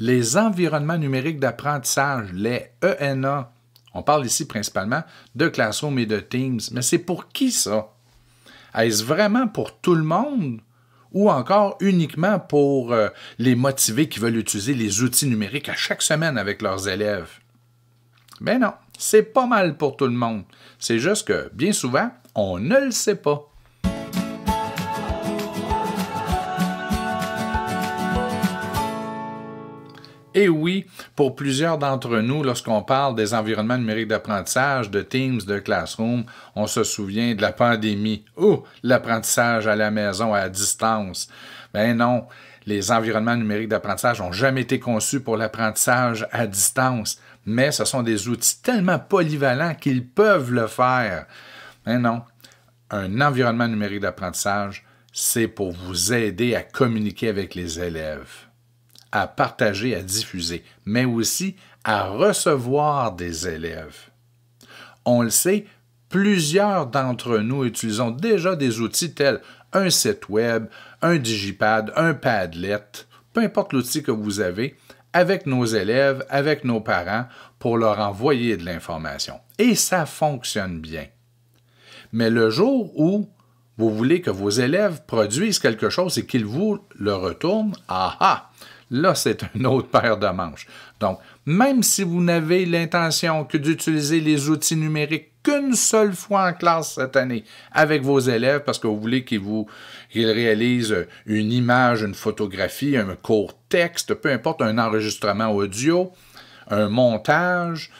Les environnements numériques d'apprentissage, les ENA, on parle ici principalement de Classroom et de Teams, mais c'est pour qui ça? Est-ce vraiment pour tout le monde ou encore uniquement pour les motivés qui veulent utiliser les outils numériques à chaque semaine avec leurs élèves? Ben non, c'est pas mal pour tout le monde. C'est juste que, bien souvent, on ne le sait pas. Et oui, pour plusieurs d'entre nous, lorsqu'on parle des environnements numériques d'apprentissage, de Teams, de Classroom, on se souvient de la pandémie ou l'apprentissage à la maison, à distance. Ben non, les environnements numériques d'apprentissage n'ont jamais été conçus pour l'apprentissage à distance, mais ce sont des outils tellement polyvalents qu'ils peuvent le faire. Ben non, un environnement numérique d'apprentissage, c'est pour vous aider à communiquer avec les élèves, à partager, à diffuser, mais aussi à recevoir des élèves. On le sait, plusieurs d'entre nous utilisons déjà des outils tels un site web, un digipad, un Padlet, peu importe l'outil que vous avez, avec nos élèves, avec nos parents, pour leur envoyer de l'information. Et ça fonctionne bien. Mais le jour où vous voulez que vos élèves produisent quelque chose et qu'ils vous le retournent, là, c'est une autre paire de manches. Donc, même si vous n'avez l'intention que d'utiliser les outils numériques qu'une seule fois en classe cette année avec vos élèves, parce que vous voulez qu'ils réalisent une image, une photographie, un court texte, peu importe, un enregistrement audio, un montage,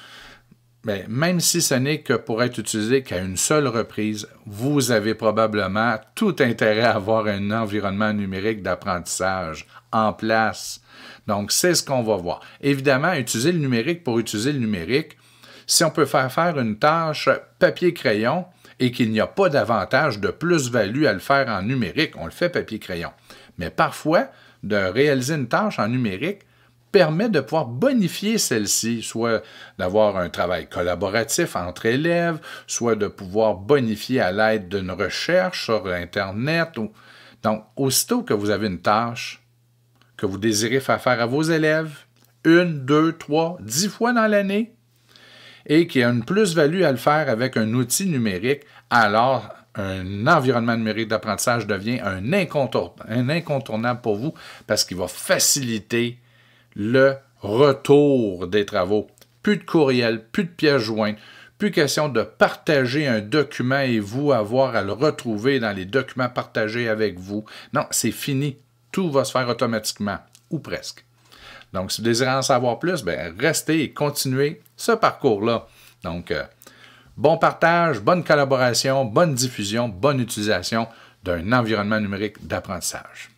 mais même si ce n'est que pour être utilisé qu'à une seule reprise, vous avez probablement tout intérêt à avoir un environnement numérique d'apprentissage en place. Donc, c'est ce qu'on va voir. Évidemment, utiliser le numérique pour utiliser le numérique, si on peut faire une tâche papier-crayon et qu'il n'y a pas d'avantage de plus-value à le faire en numérique, on le fait papier-crayon. Mais parfois, de réaliser une tâche en numérique permet de pouvoir bonifier celle-ci, soit d'avoir un travail collaboratif entre élèves, soit de pouvoir bonifier à l'aide d'une recherche sur Internet. Donc, aussitôt que vous avez une tâche que vous désirez faire à vos élèves, 1, 2, 3, 10 fois dans l'année, et qu'il y a une plus-value à le faire avec un outil numérique, alors un environnement numérique d'apprentissage devient un incontournable pour vous parce qu'il va faciliter le retour des travaux. Plus de courriel, plus de pièces jointes, plus question de partager un document et vous avoir à le retrouver dans les documents partagés avec vous. Non, c'est fini. Tout va se faire automatiquement, ou presque. Donc, si vous désirez en savoir plus, restez et continuez ce parcours-là. Donc, bon partage, bonne collaboration, bonne diffusion, bonne utilisation d'un environnement numérique d'apprentissage.